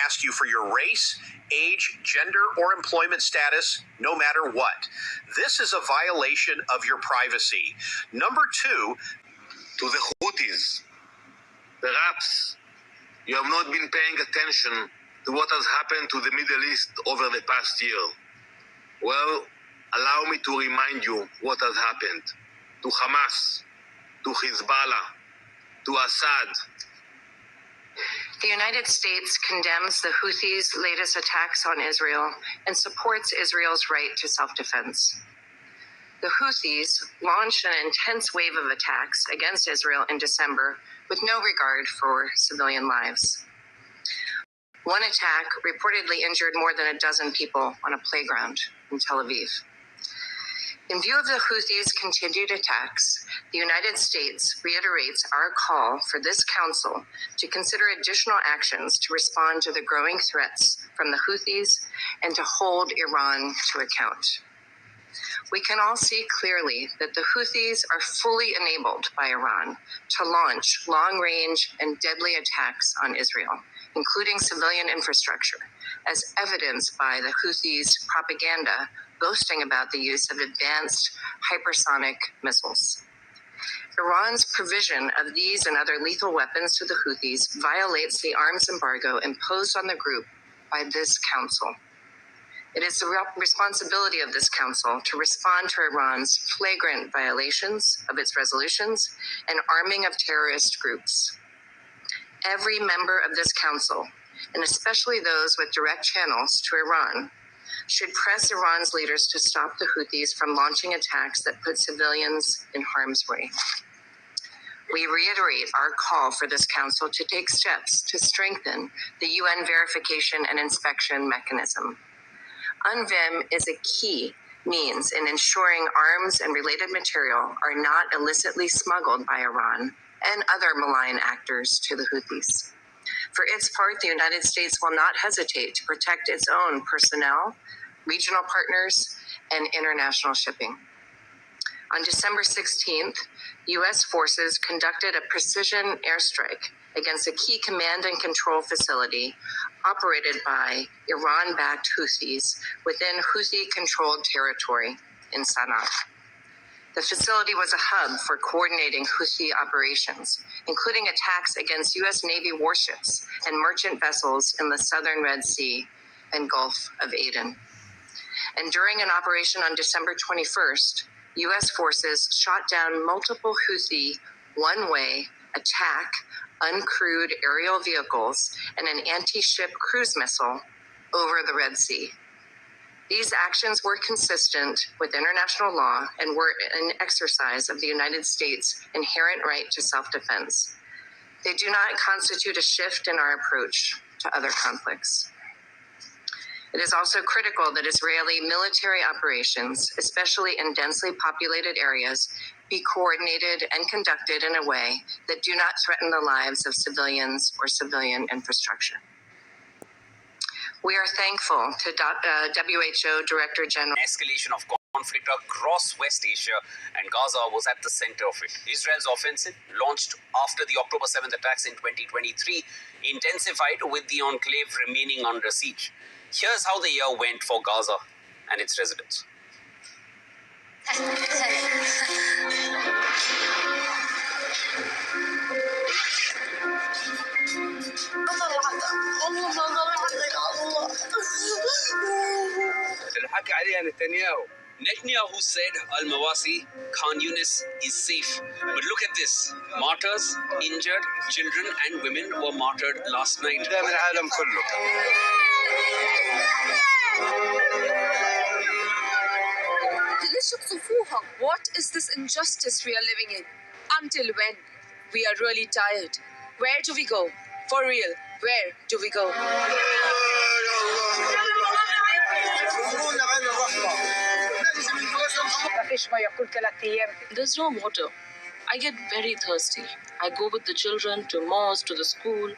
asked you for your race, age, gender, or employment status, no matter what. This is a violation of your privacy. Number two, to the Houthis, perhaps you have not been paying attention to what has happened to the Middle East over the past year. Well, allow me to remind you what has happened to Hamas, to Hezbollah, to Assad. The United States condemns the Houthis' latest attacks on Israel and supports Israel's right to self-defense. The Houthis launched an intense wave of attacks against Israel in December with no regard for civilian lives. One attack reportedly injured more than a dozen people on a playground in Tel Aviv. In view of the Houthis' continued attacks, the United States reiterates our call for this council to consider additional actions to respond to the growing threats from the Houthis and to hold Iran to account. We can all see clearly that the Houthis are fully enabled by Iran to launch long-range and deadly attacks on Israel, including civilian infrastructure, as evidenced by the Houthis' propaganda boasting about the use of advanced hypersonic missiles. Iran's provision of these and other lethal weapons to the Houthis violates the arms embargo imposed on the group by this council. It is the responsibility of this council to respond to Iran's flagrant violations of its resolutions and arming of terrorist groups. Every member of this council, and especially those with direct channels to Iran, should press Iran's leaders to stop the Houthis from launching attacks that put civilians in harm's way. We reiterate our call for this council to take steps to strengthen the UN verification and inspection mechanism. UNVIM is a key means in ensuring arms and related material are not illicitly smuggled by Iran and other malign actors to the Houthis. For its part, the United States will not hesitate to protect its own personnel, regional partners, and international shipping. On December 16th, U.S. forces conducted a precision airstrike against a key command and control facility operated by Iran-backed Houthis within Houthi-controlled territory in Sana'a. The facility was a hub for coordinating Houthi operations, including attacks against U.S. Navy warships and merchant vessels in the southern Red Sea and Gulf of Aden. And during an operation on December 21st, U.S. forces shot down multiple Houthi one-way attack uncrewed aerial vehicles and an anti-ship cruise missile over the Red Sea. These actions were consistent with international law and were an exercise of the United States' inherent right to self-defense. They do not constitute a shift in our approach to other conflicts. It is also critical that Israeli military operations, especially in densely populated areas, be coordinated and conducted in a way that do not threaten the lives of civilians or civilian infrastructure. We are thankful to WHO Director General. Escalation of conflict across West Asia, and Gaza was at the center of it. Israel's offensive, launched after the October 7th attacks in 2023, intensified with the enclave remaining under siege. Here's how the year went for Gaza and its residents. Netanyahu said Al-Mawasi, Khan Yunis is safe. But look at this. Martyrs, injured, children and women were martyred last night. What is this injustice we are living in? Until when? We are really tired. Where do we go? For real, where do we go? There's no water. I get very thirsty. I go with the children to mosque, to the school,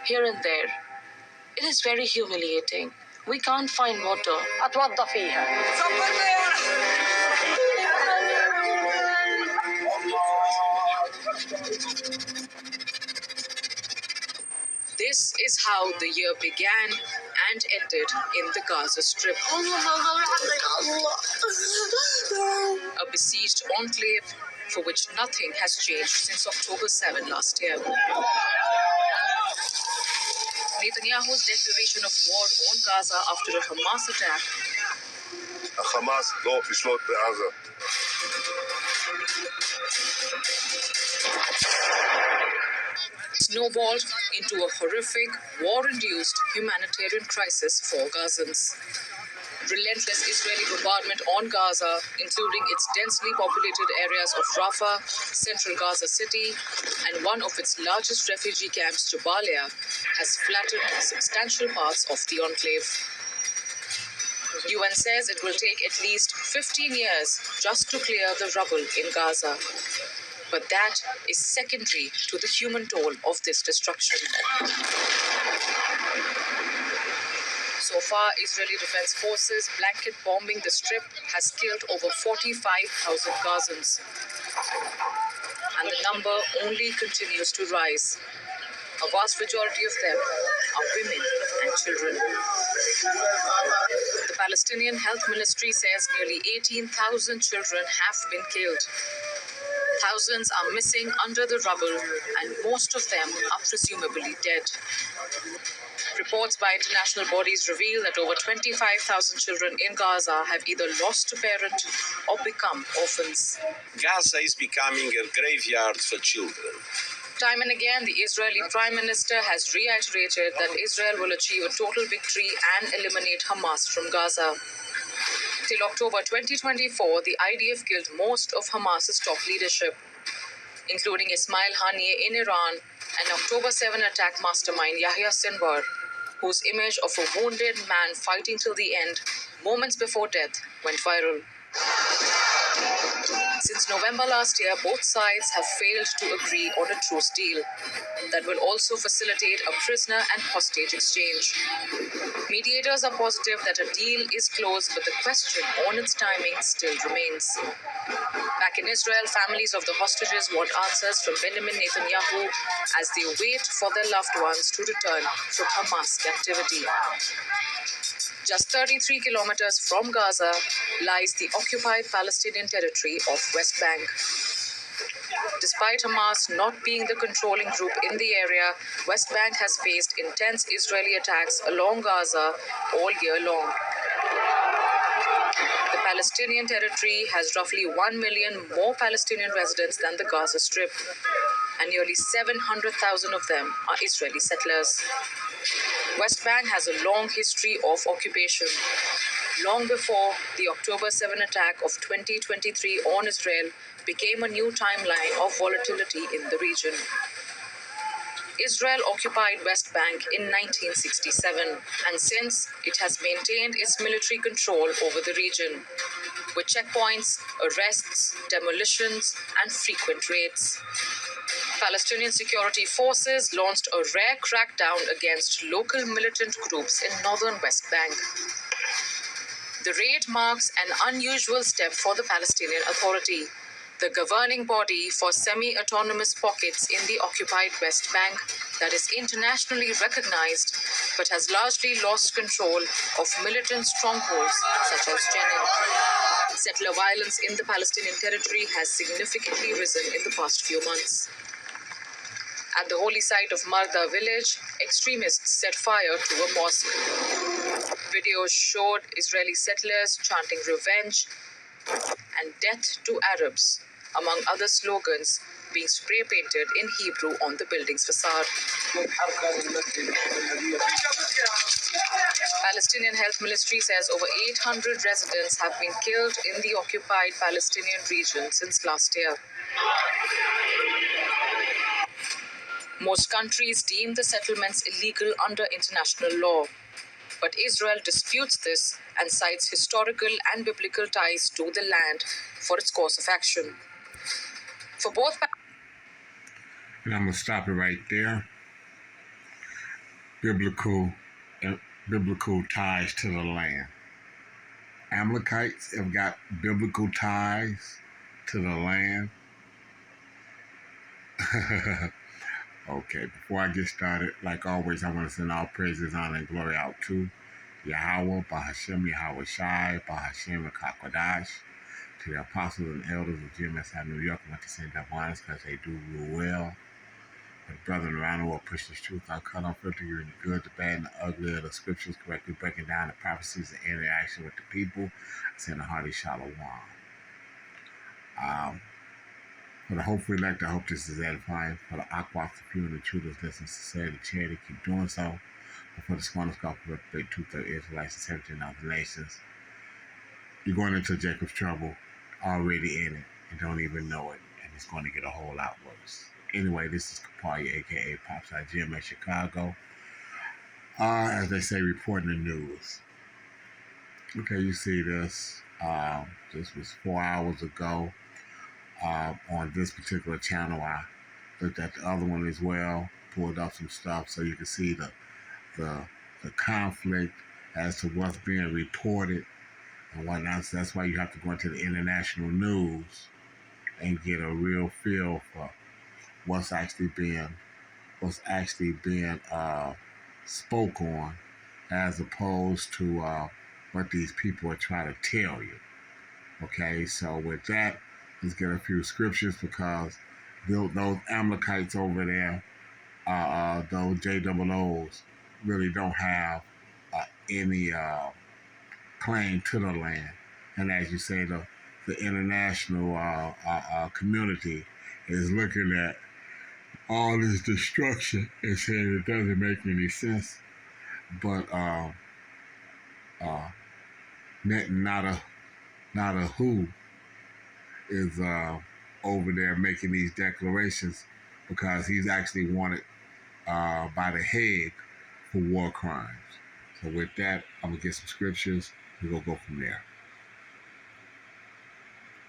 here and there. It is very humiliating. We can't find water. This is how the year began and ended in the Gaza Strip. A besieged enclave for which nothing has changed since October 7 last year. Netanyahu's declaration of war on Gaza after a Hamas attack החמאס לא ישלוט בעזה. snowballed into a horrific, war-induced humanitarian crisis for Gazans. Relentless Israeli bombardment on Gaza, including its densely populated areas of Rafah, central Gaza City, and one of its largest refugee camps, Jabalia, has flattened substantial parts of the enclave. UN says it will take at least 15 years just to clear the rubble in Gaza. But that is secondary to the human toll of this destruction. So far, Israeli Defense Forces blanket bombing the Strip has killed over 45,000 Gazans. And the number only continues to rise. A vast majority of them are women and children. The Palestinian Health Ministry says nearly 18,000 children have been killed. Thousands are missing under the rubble, and most of them are presumably dead. Reports by international bodies reveal that over 25,000 children in Gaza have either lost a parent or become orphans. Gaza is becoming a graveyard for children. Time and again, the Israeli Prime Minister has reiterated that Israel will achieve a total victory and eliminate Hamas from Gaza. Till October 2024, the IDF killed most of Hamas's top leadership, including Ismail Haniyeh in Iran and October 7 attack mastermind Yahya Sinwar, whose image of a wounded man fighting till the end, moments before death, went viral. Since November last year, both sides have failed to agree on a truce deal that will also facilitate a prisoner and hostage exchange. Mediators are positive that a deal is close, but the question on its timing still remains. Back in Israel, families of the hostages want answers from Benjamin Netanyahu as they wait for their loved ones to return from Hamas captivity. Just 33 kilometers from Gaza lies the occupied Palestinian territory of West Bank. Despite Hamas not being the controlling group in the area, West Bank has faced intense Israeli attacks along Gaza all year long. The Palestinian territory has roughly 1 million more Palestinian residents than the Gaza Strip, and nearly 700,000 of them are Israeli settlers. West Bank has a long history of occupation. Long before the October 7 attack of 2023 on Israel became a new timeline of volatility in the region. Israel occupied West Bank in 1967, and since it has maintained its military control over the region, with checkpoints, arrests, demolitions, and frequent raids. Palestinian security forces launched a rare crackdown against local militant groups in northern West Bank. The raid marks an unusual step for the Palestinian Authority, the governing body for semi-autonomous pockets in the occupied West Bank that is internationally recognized but has largely lost control of militant strongholds such as Jenin. Settler violence in the Palestinian territory has significantly risen in the past few months. At the holy site of Marda village, extremists set fire to a mosque. Videos showed Israeli settlers chanting revenge and death to Arabs, among other slogans being spray painted in Hebrew on the building's facade. Palestinian Health Ministry says over 800 residents have been killed in the occupied Palestinian region since last year. Most countries deem the settlements illegal under international law, but Israel disputes this and cites historical and biblical ties to the land for its course of action. For both, and I'm going to stop it right there. Biblical ties to the land. Amalekites have got biblical ties to the land. Okay, before I get started, like always, I want to send all praises, honor, and glory out to Yahweh, Bahashem, Yahweh Shai, Bahashem, and Kakwadash, to the apostles and elders of GMSI New York. I want to send them honors because they do rule well. For the brethren around the world, push this truth out, cut on filter you in the good, the bad, and the ugly of the scriptures, correctly breaking down the prophecies and interaction with the people. I send a hearty shalom. For the hopefully elect, I hope this is edifying. For the aquas, the few and the truth is listening sincerely, charity, keep doing so. But for the scorners, God, for the two-third Israelites and 17 other nations, you're going into Jacob's trouble, already in it, and don't even know it, and it's going to get a whole lot worse. Anyway, this is Kapalia, aka Popside Jim at Chicago. As they say, reporting the news. Okay, you see this. This was 4 hours ago. On this particular channel, I looked at the other one as well, pulled up some stuff so you can see the conflict as to what's being reported and whatnot. So that's why you have to go into the international news and get a real feel for what's actually being spoke on, as opposed to what these people are trying to tell you. Okay, so with that, let's get a few scriptures, because those Amalekites over there, those JOOs, really don't have any claim to the land. And as you say, the international community is looking at all this destruction and saying it doesn't make any sense. But not a who is over there making these declarations, because he's actually wanted by the Hague for war crimes. So with that, I'm going to get some scriptures. We're going to go from there.